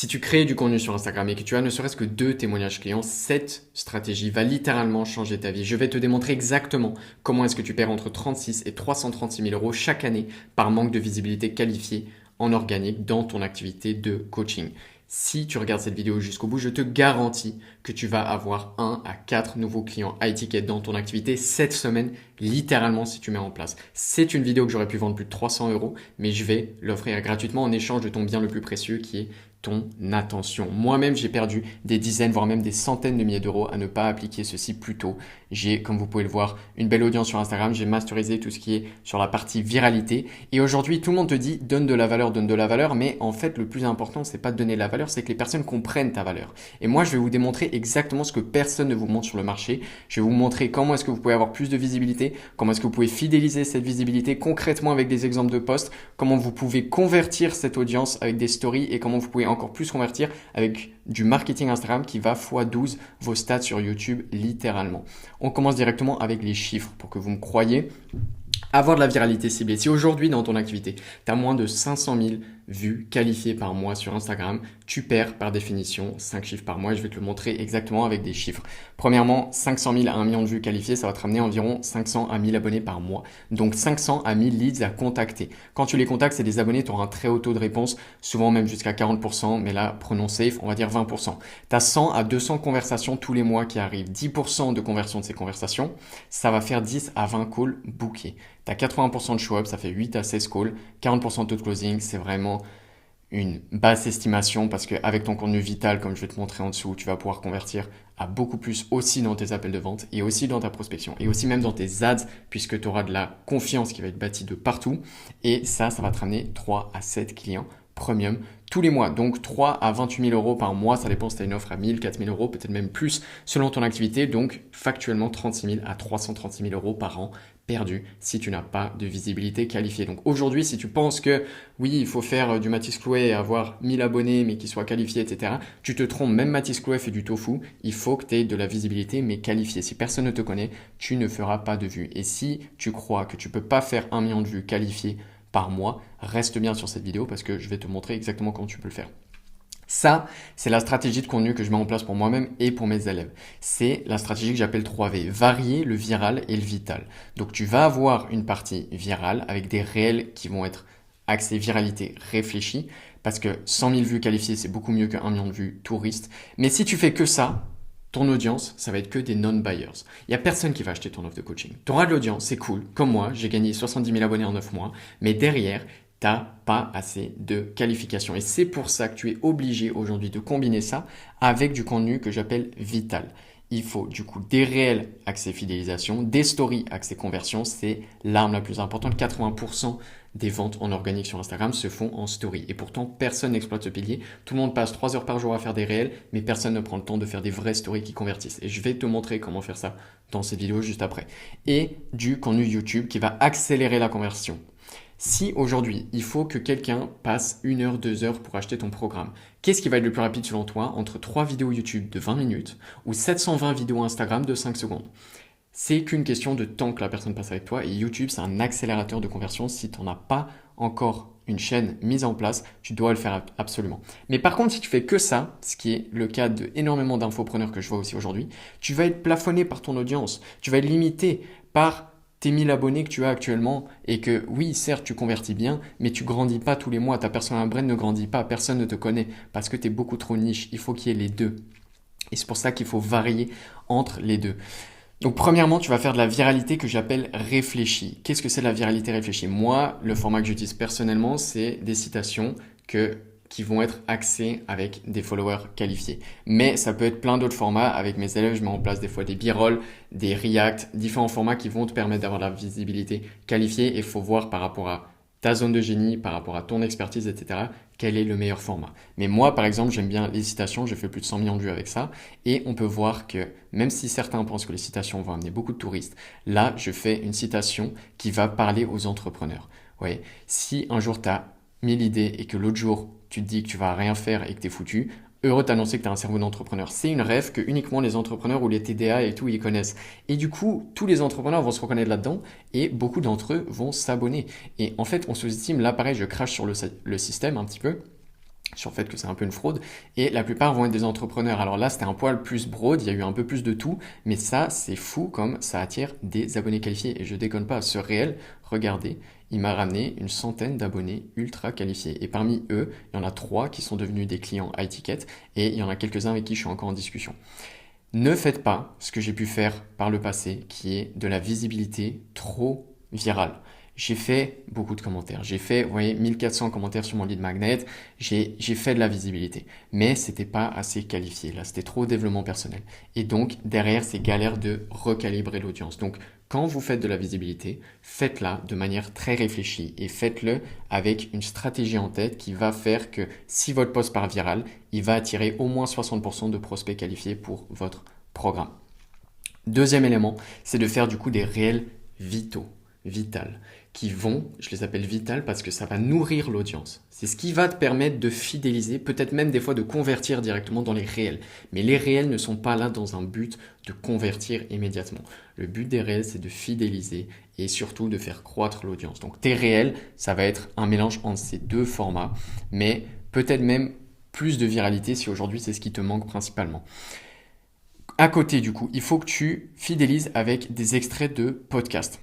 Si tu crées du contenu sur Instagram et que tu as ne serait-ce que 2 témoignages clients, cette stratégie va littéralement changer ta vie. Je vais te démontrer exactement comment est-ce que tu perds entre 36 et 336 000 euros chaque année par manque de visibilité qualifiée en organique dans ton activité de coaching. Si tu regardes cette vidéo jusqu'au bout, je te garantis que tu vas avoir 1 à 4 nouveaux clients high ticket dans ton activité cette semaine, littéralement si tu mets en place. C'est une vidéo que j'aurais pu vendre plus de 300 euros, mais je vais l'offrir gratuitement en échange de ton bien le plus précieux qui est ton attention. Moi-même, j'ai perdu des dizaines, voire même des centaines de milliers d'euros à ne pas appliquer ceci plus tôt. J'ai, comme vous pouvez le voir, une belle audience sur Instagram. J'ai masterisé tout ce qui est sur la partie viralité. Et aujourd'hui, tout le monde te dit donne de la valeur. Mais en fait, le plus important, c'est pas de donner de la valeur, c'est que les personnes comprennent ta valeur. Et moi, je vais vous démontrer exactement ce que personne ne vous montre sur le marché. Je vais vous montrer comment est-ce que vous pouvez avoir plus de visibilité, comment est-ce que vous pouvez fidéliser cette visibilité concrètement avec des exemples de posts, comment vous pouvez convertir cette audience avec des stories et comment vous pouvez encore plus convertir avec du marketing Instagram qui va x12 vos stats sur YouTube littéralement. On commence directement avec les chiffres pour que vous me croyiez. Avoir de la viralité ciblée. Si aujourd'hui dans ton activité, tu as moins de 500 000 vues qualifiées par mois sur Instagram, tu perds par définition 5 chiffres par mois et je vais te le montrer exactement avec des chiffres. Premièrement, 500 000 à 1 million de vues qualifiées, ça va te ramener environ 500 à 1000 abonnés par mois. Donc 500 à 1000 leads à contacter. Quand tu les contactes, c'est des abonnés, tu auras un très haut taux de réponse, souvent même jusqu'à 40%, mais là, prenons safe, on va dire 20%. Tu as 100 à 200 conversations tous les mois qui arrivent. 10% de conversion de ces conversations, ça va faire 10 à 20 calls bookés. Tu as 80% de show-up, ça fait 8 à 16 calls, 40% de taux de closing, c'est vraiment une basse estimation parce qu'avec ton contenu vital, comme je vais te montrer en dessous, tu vas pouvoir convertir à beaucoup plus aussi dans tes appels de vente et aussi dans ta prospection et aussi même dans tes ads puisque tu auras de la confiance qui va être bâtie de partout et ça va te ramener 3 à 7 clients premium tous les mois. Donc 3 à 28 000 euros par mois, ça dépend si tu as une offre à 1000, 4 000 euros, peut-être même plus selon ton activité. Donc factuellement 36 000 à 336 000 euros par an perdu si tu n'as pas de visibilité qualifiée. Donc aujourd'hui, si tu penses que oui, il faut faire du Mathis Chloé et avoir 1000 abonnés mais qui soient qualifiés, etc., tu te trompes. Même Mathis Chloé fait du tofu. Il faut que tu aies de la visibilité mais qualifiée. Si personne ne te connaît, tu ne feras pas de vues. Et si tu crois que tu peux pas faire 1 million de vues qualifiées par mois, reste bien sur cette vidéo parce que je vais te montrer exactement comment tu peux le faire. Ça, c'est la stratégie de contenu que je mets en place pour moi-même et pour mes élèves. C'est la stratégie que j'appelle 3V, varier le viral et le vital. Donc tu vas avoir une partie virale avec des réels qui vont être axés viralité réfléchie parce que 100 000 vues qualifiées, c'est beaucoup mieux que 1 million de vues touristes. Mais si tu fais que ça, ton audience, ça va être que des non-buyers. Il n'y a personne qui va acheter ton offre de coaching. Tu auras de l'audience, c'est cool. Comme moi, j'ai gagné 70 000 abonnés en 9 mois. Mais derrière, tu n'as pas assez de qualification. Et c'est pour ça que tu es obligé aujourd'hui de combiner ça avec du contenu que j'appelle vital. Il faut du coup des réels accès fidélisation, des stories accès conversion. C'est l'arme la plus importante. 80% des ventes en organique sur Instagram se font en story. Et pourtant, personne n'exploite ce pilier. Tout le monde passe 3 heures par jour à faire des réels, mais personne ne prend le temps de faire des vraies stories qui convertissent. Et je vais te montrer comment faire ça dans cette vidéo juste après. Et du contenu YouTube qui va accélérer la conversion. Si aujourd'hui, il faut que quelqu'un passe 1 heure, 2 heures pour acheter ton programme, qu'est-ce qui va être le plus rapide selon toi entre 3 vidéos YouTube de 20 minutes ou 720 vidéos Instagram de 5 secondes? C'est qu'une question de temps que la personne passe avec toi et YouTube, c'est un accélérateur de conversion. Si tu n'en as pas encore une chaîne mise en place, tu dois le faire absolument. Mais par contre, si tu fais que ça, ce qui est le cas d'énormément d'infopreneurs que je vois aussi aujourd'hui, tu vas être plafonné par ton audience. Tu vas être limité par tes 1000 abonnés que tu as actuellement et que oui, certes, tu convertis bien, mais tu grandis pas tous les mois. Ta personal brand ne grandit pas, personne ne te connaît parce que tu es beaucoup trop niche. Il faut qu'il y ait les deux. Et c'est pour ça qu'il faut varier entre les deux. Donc premièrement, tu vas faire de la viralité que j'appelle réfléchie. Qu'est-ce que c'est la viralité réfléchie? Moi, le format que j'utilise personnellement, c'est des citations qui vont être axées avec des followers qualifiés. Mais ça peut être plein d'autres formats. Avec mes élèves, je mets en place des fois des b-rolls, des react, différents formats qui vont te permettre d'avoir de la visibilité qualifiée. Et il faut voir par rapport à ta zone de génie, par rapport à ton expertise, etc., quel est le meilleur format. Mais moi, par exemple, j'aime bien les citations, j'ai fait plus de 100 millions de vues avec ça, et on peut voir que même si certains pensent que les citations vont amener beaucoup de touristes, là, je fais une citation qui va parler aux entrepreneurs. Ouais. Si un jour, tu as 1000 idées et que l'autre jour, tu te dis que tu vas rien faire et que tu es foutu, heureux d'annoncer que tu as un cerveau d'entrepreneur. C'est une rêve que uniquement les entrepreneurs ou les TDA et tout, ils connaissent. Et du coup, tous les entrepreneurs vont se reconnaître là-dedans et beaucoup d'entre eux vont s'abonner. Et en fait, on sous-estime, là pareil, je crache sur le système un petit peu. sur le fait que c'est un peu une fraude, et la plupart vont être des entrepreneurs. Alors là, c'était un poil plus broad, il y a eu un peu plus de tout, mais ça, c'est fou comme ça attire des abonnés qualifiés. Et je déconne pas, ce réel, regardez, il m'a ramené une centaine d'abonnés ultra qualifiés. Et parmi eux, il y en a 3 qui sont devenus des clients high ticket, et il y en a quelques-uns avec qui je suis encore en discussion. Ne faites pas ce que j'ai pu faire par le passé, qui est de la visibilité trop virale. J'ai fait beaucoup de commentaires. J'ai fait, vous voyez, 1400 commentaires sur mon lead magnet. J'ai fait de la visibilité. Mais c'était pas assez qualifié. Là, c'était trop développement personnel. Et donc, derrière, c'est galère de recalibrer l'audience. Donc, quand vous faites de la visibilité, faites-la de manière très réfléchie et faites-le avec une stratégie en tête qui va faire que si votre post part viral, il va attirer au moins 60% de prospects qualifiés pour votre programme. Deuxième élément, c'est de faire du coup des réels vital, qui vont, je les appelle vital parce que ça va nourrir l'audience. C'est ce qui va te permettre de fidéliser, peut-être même des fois de convertir directement dans les réels. Mais les réels ne sont pas là dans un but de convertir immédiatement. Le but des réels, c'est de fidéliser et surtout de faire croître l'audience. Donc tes réels, ça va être un mélange entre ces deux formats, mais peut-être même plus de viralité si aujourd'hui c'est ce qui te manque principalement. À côté du coup, il faut que tu fidélises avec des extraits de podcasts.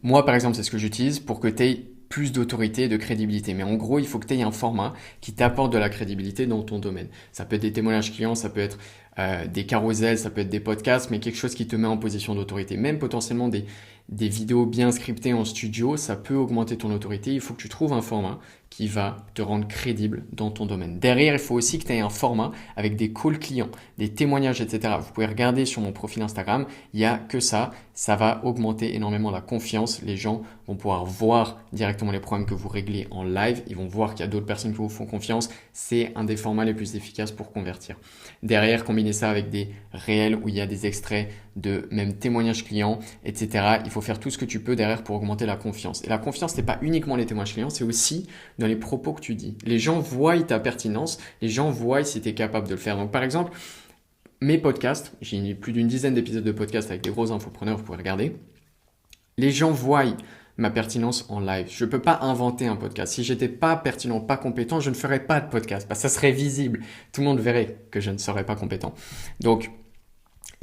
Moi, par exemple, c'est ce que j'utilise pour que tu aies plus d'autorité et de crédibilité. Mais en gros, il faut que tu aies un format qui t'apporte de la crédibilité dans ton domaine. Ça peut être des témoignages clients, ça peut être des carousels, ça peut être des podcasts, mais quelque chose qui te met en position d'autorité. Même potentiellement des vidéos bien scriptées en studio, ça peut augmenter ton autorité. Il faut que tu trouves un format qui va te rendre crédible dans ton domaine. Derrière, il faut aussi que tu aies un format avec des calls clients, des témoignages, etc. Vous pouvez regarder sur mon profil Instagram, il n'y a que ça. Ça va augmenter énormément la confiance. Les gens vont pouvoir voir directement les problèmes que vous réglez en live. Ils vont voir qu'il y a d'autres personnes qui vous font confiance. C'est un des formats les plus efficaces pour convertir. Derrière, combiner ça avec des réels où il y a des extraits de même témoignages clients, etc. Il faut faire tout ce que tu peux derrière pour augmenter la confiance. Et la confiance, ce n'est pas uniquement les témoignages clients, c'est aussi dans les propos que tu dis. Les gens voient ta pertinence, les gens voient si tu es capable de le faire. Donc par exemple, mes podcasts, j'ai plus d'une dizaine d'épisodes de podcasts avec des gros infopreneurs, vous pouvez regarder. Les gens voient ma pertinence en live. Je ne peux pas inventer un podcast. Si j'étais pas pertinent, pas compétent, je ne ferais pas de podcast. Ça serait visible. Tout le monde verrait que je ne serais pas compétent. Donc,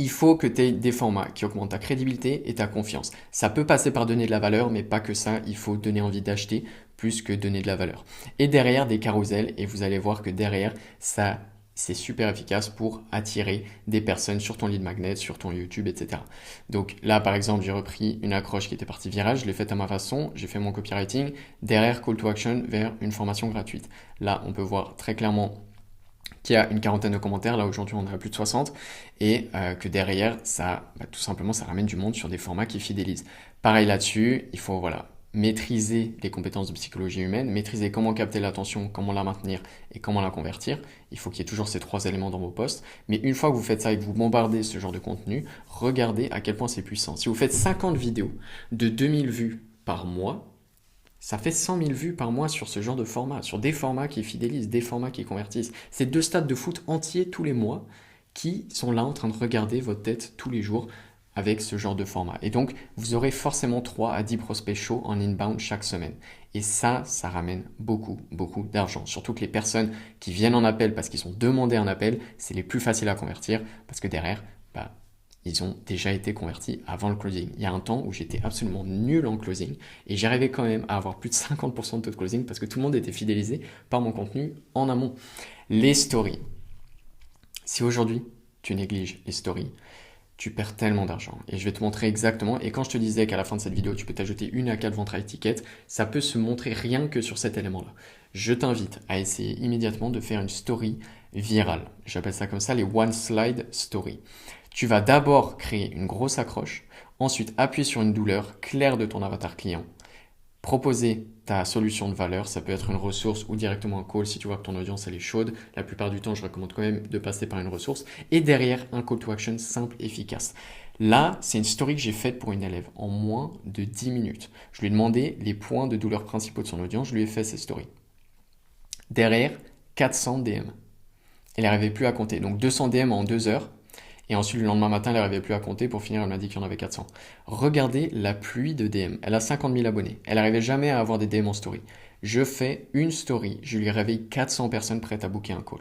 il faut que tu aies des formats qui augmentent ta crédibilité et ta confiance. Ça peut passer par donner de la valeur, mais pas que ça. Il faut donner envie d'acheter plus que donner de la valeur. Et derrière, des carousels. Et vous allez voir que derrière, ça, c'est super efficace pour attirer des personnes sur ton lead magnet, sur ton YouTube, etc. Donc là, par exemple, j'ai repris une accroche qui était partie virale. Je l'ai faite à ma façon. J'ai fait mon copywriting. Derrière, call to action vers une formation gratuite. Là, on peut voir très clairement qu'il y a une quarantaine de commentaires, là aujourd'hui on en a plus de 60, et que derrière, ça, tout simplement, ça ramène du monde sur des formats qui fidélisent. Pareil là-dessus, il faut maîtriser les compétences de psychologie humaine, maîtriser comment capter l'attention, comment la maintenir et comment la convertir. Il faut qu'il y ait toujours ces 3 éléments dans vos posts. Mais une fois que vous faites ça et que vous bombardez ce genre de contenu, regardez à quel point c'est puissant. Si vous faites 50 vidéos de 2000 vues par mois, ça fait 100 000 vues par mois sur ce genre de format, sur des formats qui fidélisent, des formats qui convertissent. C'est 2 stades de foot entiers tous les mois qui sont là en train de regarder votre tête tous les jours avec ce genre de format. Et donc, vous aurez forcément 3 à 10 prospects chauds en inbound chaque semaine. Et ça ramène beaucoup, beaucoup d'argent. Surtout que les personnes qui viennent en appel parce qu'ils sont demandés un appel, c'est les plus faciles à convertir parce que derrière, ils ont déjà été convertis avant le closing. Il y a un temps où j'étais absolument nul en closing et j'arrivais quand même à avoir plus de 50% de taux de closing parce que tout le monde était fidélisé par mon contenu en amont. Les stories. Si aujourd'hui, tu négliges les stories, tu perds tellement d'argent. Et je vais te montrer exactement. Et quand je te disais qu'à la fin de cette vidéo, tu peux t'ajouter 1 à 4 ventes à étiquette, ça peut se montrer rien que sur cet élément-là. Je t'invite à essayer immédiatement de faire une story virale. J'appelle ça comme ça les one slide story. Tu vas d'abord créer une grosse accroche, ensuite appuyer sur une douleur claire de ton avatar client, proposer ta solution de valeur, ça peut être une ressource ou directement un call si tu vois que ton audience elle est chaude. La plupart du temps, je recommande quand même de passer par une ressource. Et derrière, un call to action simple, efficace. Là, c'est une story que j'ai faite pour une élève en moins de 10 minutes. Je lui ai demandé les points de douleur principaux de son audience, je lui ai fait cette story. Derrière, 400 DM. Elle n'arrivait plus à compter. Donc 200 DM en 2 heures. Et ensuite, le lendemain matin, elle n'arrivait plus à compter. Pour finir, elle m'a dit qu'il y en avait 400. Regardez la pluie de DM. Elle a 50 000 abonnés. Elle n'arrivait jamais à avoir des DM en story. Je fais une story, je lui réveille 400 personnes prêtes à booker un call.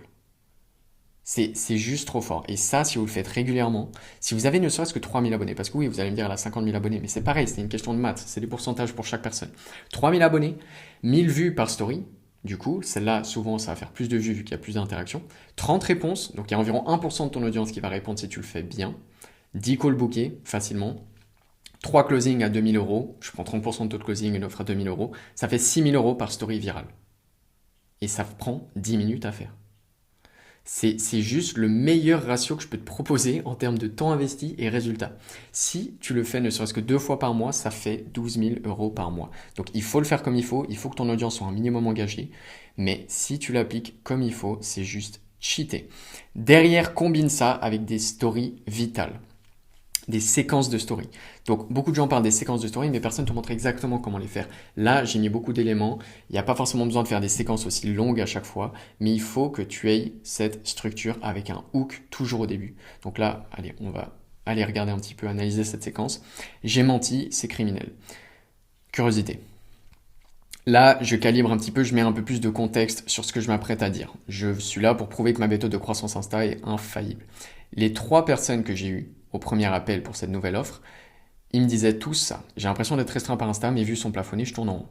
C'est juste trop fort. Et ça, si vous le faites régulièrement, si vous avez ne serait-ce que 3000 abonnés, parce que oui, vous allez me dire, elle a 50 000 abonnés, mais c'est pareil, c'est une question de maths, c'est des pourcentages pour chaque personne. 3000 abonnés, 1000 vues par story, du coup, celle-là, souvent, ça va faire plus de vues vu qu'il y a plus d'interactions. 30 réponses, donc il y a environ 1% de ton audience qui va répondre si tu le fais bien. 10 calls bookés, facilement. 3 closings à 2000 euros, je prends 30% de taux de closing, une offre à 2000 euros, ça fait 6000 euros par story virale. Et ça prend 10 minutes à faire. C'est juste le meilleur ratio que je peux te proposer en termes de temps investi et résultat. Si tu le fais ne serait-ce que 2 fois par mois, ça fait 12 000 euros par mois. Donc il faut le faire comme il faut que ton audience soit un minimum engagée. Mais si tu l'appliques comme il faut, c'est juste cheater. Derrière, combine ça avec des stories vitales. Des séquences de story. Donc, beaucoup de gens parlent des séquences de story, mais personne ne te montre exactement comment les faire. Là, j'ai mis beaucoup d'éléments. Il n'y a pas forcément besoin de faire des séquences aussi longues à chaque fois, mais il faut que tu aies cette structure avec un hook toujours au début. Donc là, allez, on va aller regarder un petit peu, analyser cette séquence. J'ai menti, c'est criminel. Curiosité. Là, je calibre un petit peu, je mets un peu plus de contexte sur ce que je m'apprête à dire. Je suis là pour prouver que ma méthode de croissance Insta est infaillible. Les 3 personnes que j'ai eues au premier appel pour cette nouvelle offre, ils me disaient tous ça. J'ai l'impression d'être restreint par Insta, mes vues sont plafonnées, je tourne en rond.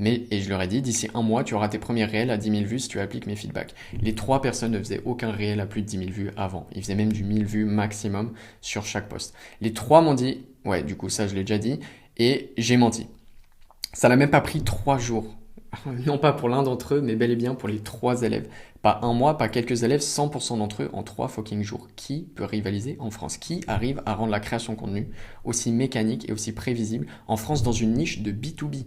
Et je leur ai dit, d'ici un mois, tu auras tes premiers réels à 10 000 vues si tu appliques mes feedbacks. Les 3 personnes ne faisaient aucun réel à plus de 10 000 vues avant. Ils faisaient même du 1000 vues maximum sur chaque post. Les 3 m'ont dit, ouais, du coup, ça, je l'ai déjà dit, et j'ai menti. Ça n'a même pas pris 3 jours. Non pas pour l'un d'entre eux, mais bel et bien pour les 3 élèves. Pas un mois, pas quelques élèves, 100% d'entre eux en 3 fucking jours. Qui peut rivaliser en France? Qui arrive à rendre la création de contenu aussi mécanique et aussi prévisible en France dans une niche de B2B?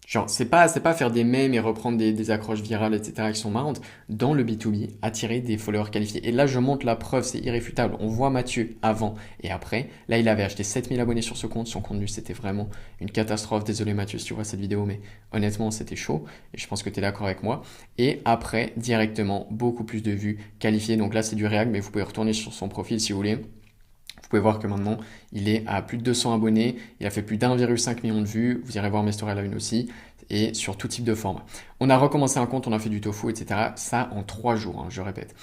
Genre, c'est pas faire des mèmes et reprendre des accroches virales, etc., qui sont marrantes. Dans le B2B, attirer des followers qualifiés. Et là, je montre la preuve, c'est irréfutable. On voit Mathieu avant et après. Là, il avait acheté 7000 abonnés sur ce compte. Son contenu, c'était vraiment une catastrophe. Désolé Mathieu si tu vois cette vidéo, mais honnêtement, c'était chaud. Et je pense que tu es d'accord avec moi. Et après, directement, beaucoup plus de vues qualifiées. Donc là, c'est du React, mais vous pouvez retourner sur son profil si vous voulez. Vous pouvez voir que maintenant, il est à plus de 200 abonnés, il a fait plus d'1,5 million de vues, vous irez voir mes stories à la une aussi, et sur tout type de format. On a recommencé un compte, on a fait du tofu, etc. Ça en 3 jours, hein, je répète.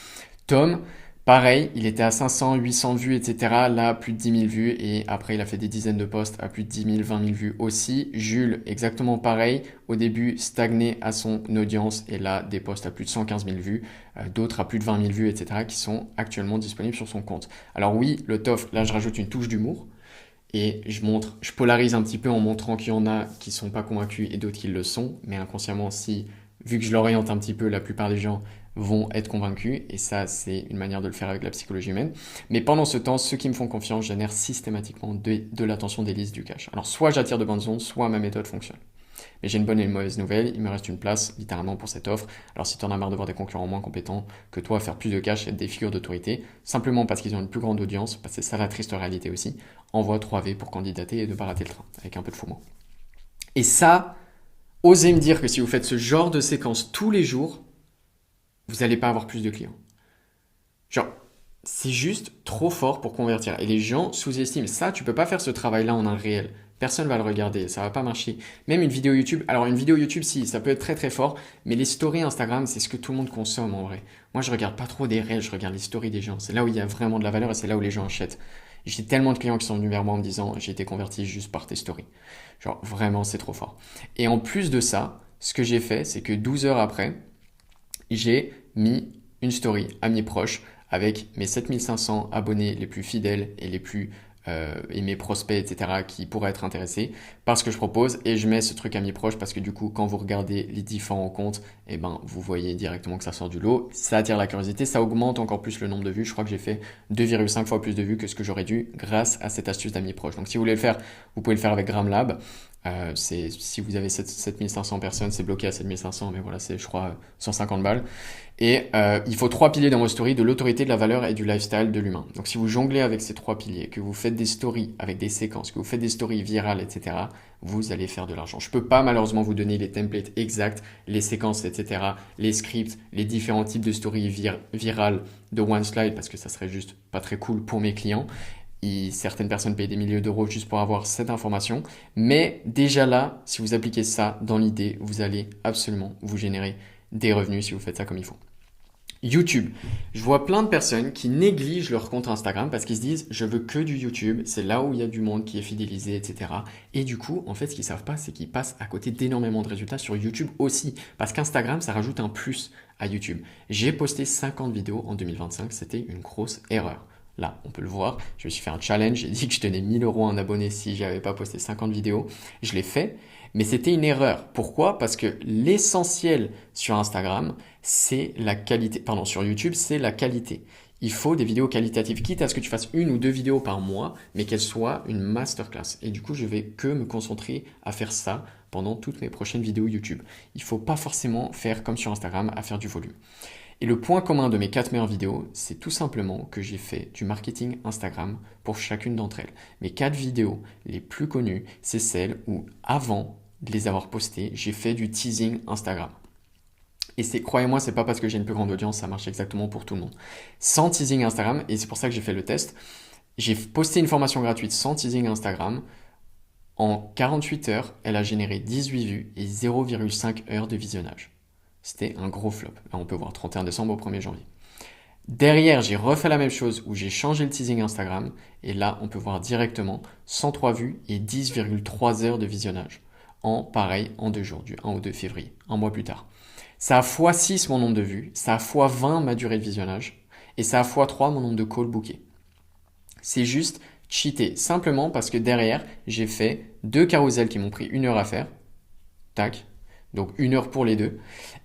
Tom, pareil, il était à 500, 800 vues, etc. Là, plus de 10 000 vues, et après, il a fait des dizaines de posts à plus de 10 000, 20 000 vues aussi. Jules, exactement pareil. Au début, stagné à son audience, et là, des posts à plus de 115 000 vues, d'autres à plus de 20 000 vues, etc., qui sont actuellement disponibles sur son compte. Alors oui, le TOF, là, je rajoute une touche d'humour. Et je polarise un petit peu en montrant qu'il y en a qui sont pas convaincus et d'autres qui le sont. Mais inconsciemment, vu que je l'oriente un petit peu, la plupart des gens vont être convaincus. Et ça, c'est une manière de le faire avec la psychologie humaine. Mais pendant ce temps, ceux qui me font confiance génèrent systématiquement de l'attention, des listes, du cash. Alors, soit j'attire de bonnes ondes, soit ma méthode fonctionne. Mais j'ai une bonne et une mauvaise nouvelle, il me reste une place littéralement pour cette offre. Alors si tu en as marre de voir des concurrents moins compétents que toi faire plus de cash et être des figures d'autorité, simplement parce qu'ils ont une plus grande audience, parce que c'est ça la triste réalité aussi, envoie 3V pour candidater et ne pas rater le train, avec un peu de fouement. Et ça, osez me dire que si vous faites ce genre de séquence tous les jours, vous n'allez pas avoir plus de clients. Genre, c'est juste trop fort pour convertir. Et les gens sous-estiment. Ça, tu peux pas faire ce travail-là en un réel. Personne va le regarder, ça va pas marcher. Même une vidéo YouTube, alors une vidéo YouTube, si, ça peut être très très fort, mais les stories Instagram, c'est ce que tout le monde consomme en vrai. Moi, je regarde pas trop des réels, je regarde les stories des gens. C'est là où il y a vraiment de la valeur et c'est là où les gens achètent. J'ai tellement de clients qui sont venus vers moi en me disant, j'ai été converti juste par tes stories. Genre, vraiment, c'est trop fort. Et en plus de ça, ce que j'ai fait, c'est que 12 heures après, j'ai mis une story à mes proches avec mes 7500 abonnés les plus fidèles et et mes prospects, etc., qui pourraient être intéressés par ce que je propose. Et je mets ce truc à mes proches parce que du coup, quand vous regardez les différents comptes, eh ben, vous voyez directement que ça sort du lot. Ça attire la curiosité, ça augmente encore plus le nombre de vues. Je crois que j'ai fait 2,5 fois plus de vues que ce que j'aurais dû grâce à cette astuce d'amis proches. Donc si vous voulez le faire, vous pouvez le faire avec Gramlab. Si vous avez 7500 personnes, c'est bloqué à 7500, mais voilà, c'est je crois 150 balles. Et il faut 3 piliers dans vos stories, de l'autorité, de la valeur et du lifestyle de l'humain. Donc si vous jonglez avec ces 3 piliers, que vous faites des stories avec des séquences, que vous faites des stories virales, etc., vous allez faire de l'argent. Je peux pas malheureusement vous donner les templates exacts, les séquences, etc., les scripts, les différents types de stories virales de one slide, parce que ça serait juste pas très cool pour mes clients. Certaines personnes payent des milliers d'euros juste pour avoir cette information. Mais déjà là, si vous appliquez ça dans l'idée, vous allez absolument vous générer des revenus si vous faites ça comme il faut. YouTube. Je vois plein de personnes qui négligent leur compte Instagram parce qu'ils se disent je veux que du YouTube, c'est là où il y a du monde qui est fidélisé, etc. Et du coup, en fait, ce qu'ils savent pas, c'est qu'ils passent à côté d'énormément de résultats sur YouTube aussi. Parce qu'Instagram, ça rajoute un plus à YouTube. J'ai posté 50 vidéos en 2025, c'était une grosse erreur. Là, on peut le voir, je me suis fait un challenge, j'ai dit que je tenais 1000 euros en abonné si j'avais pas posté 50 vidéos. Je l'ai fait, mais c'était une erreur. Pourquoi? Parce que l'essentiel sur Instagram, c'est la qualité. Pardon, sur YouTube, c'est la qualité. Il faut des vidéos qualitatives, quitte à ce que tu fasses une ou deux vidéos par mois, mais qu'elles soient une masterclass. Et du coup, je vais que me concentrer à faire ça pendant toutes mes prochaines vidéos YouTube. Il ne faut pas forcément faire comme sur Instagram, à faire du volume. Et le point commun de mes 4 meilleures vidéos, c'est tout simplement que j'ai fait du marketing Instagram pour chacune d'entre elles. Mes 4 vidéos les plus connues, c'est celles où, avant de les avoir postées, j'ai fait du teasing Instagram. Et croyez-moi, c'est pas parce que j'ai une plus grande audience, ça marche exactement pour tout le monde. Sans teasing Instagram, et c'est pour ça que j'ai fait le test, j'ai posté une formation gratuite sans teasing Instagram. En 48 heures, elle a généré 18 vues et 0,5 heures de visionnage. C'était un gros flop. Là, on peut voir 31 décembre au 1er janvier. Derrière, j'ai refait la même chose où j'ai changé le teasing Instagram. Et là, on peut voir directement 103 vues et 10,3 heures de visionnage. En 2 jours, du 1 au 2 février, un mois plus tard. Ça a x6 mon nombre de vues, ça a x20 ma durée de visionnage, et ça a x3 mon nombre de calls bookés. C'est juste cheaté, simplement parce que derrière, j'ai fait 2 carousels qui m'ont pris 1 heure à faire. Tac. Donc 1 heure pour les deux.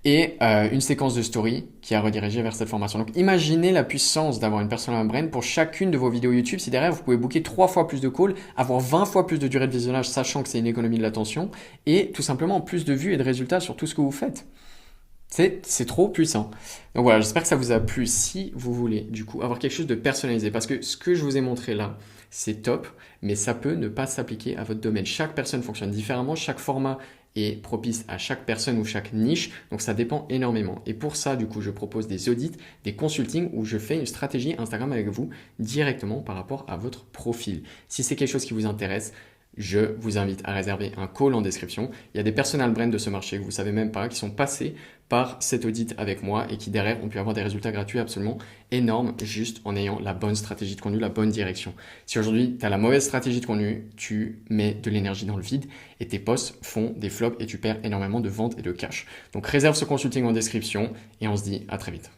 Et une séquence de story qui a redirigé vers cette formation. Donc imaginez la puissance d'avoir une personal brand pour chacune de vos vidéos YouTube. Si derrière vous pouvez booker 3 fois plus de calls, avoir 20 fois plus de durée de visionnage, sachant que c'est une économie de l'attention, et tout simplement plus de vues et de résultats sur tout ce que vous faites. C'est trop puissant. Donc voilà, j'espère que ça vous a plu. Si vous voulez du coup avoir quelque chose de personnalisé, parce que ce que je vous ai montré là, c'est top, mais ça peut ne pas s'appliquer à votre domaine. Chaque personne fonctionne différemment, chaque format est propice à chaque personne ou chaque niche, donc ça dépend énormément. Et pour ça, du coup, je propose des audits, des consultings où je fais une stratégie Instagram avec vous directement par rapport à votre profil. Si c'est quelque chose qui vous intéresse, je vous invite à réserver un call en description. Il y a des personal brands de ce marché que vous ne savez même pas, qui sont passés par cet audit avec moi et qui derrière ont pu avoir des résultats gratuits absolument énormes juste en ayant la bonne stratégie de contenu, la bonne direction. Si aujourd'hui tu as la mauvaise stratégie de contenu, tu mets de l'énergie dans le vide et tes posts font des flops et tu perds énormément de ventes et de cash. Donc réserve ce consulting en description et on se dit à très vite.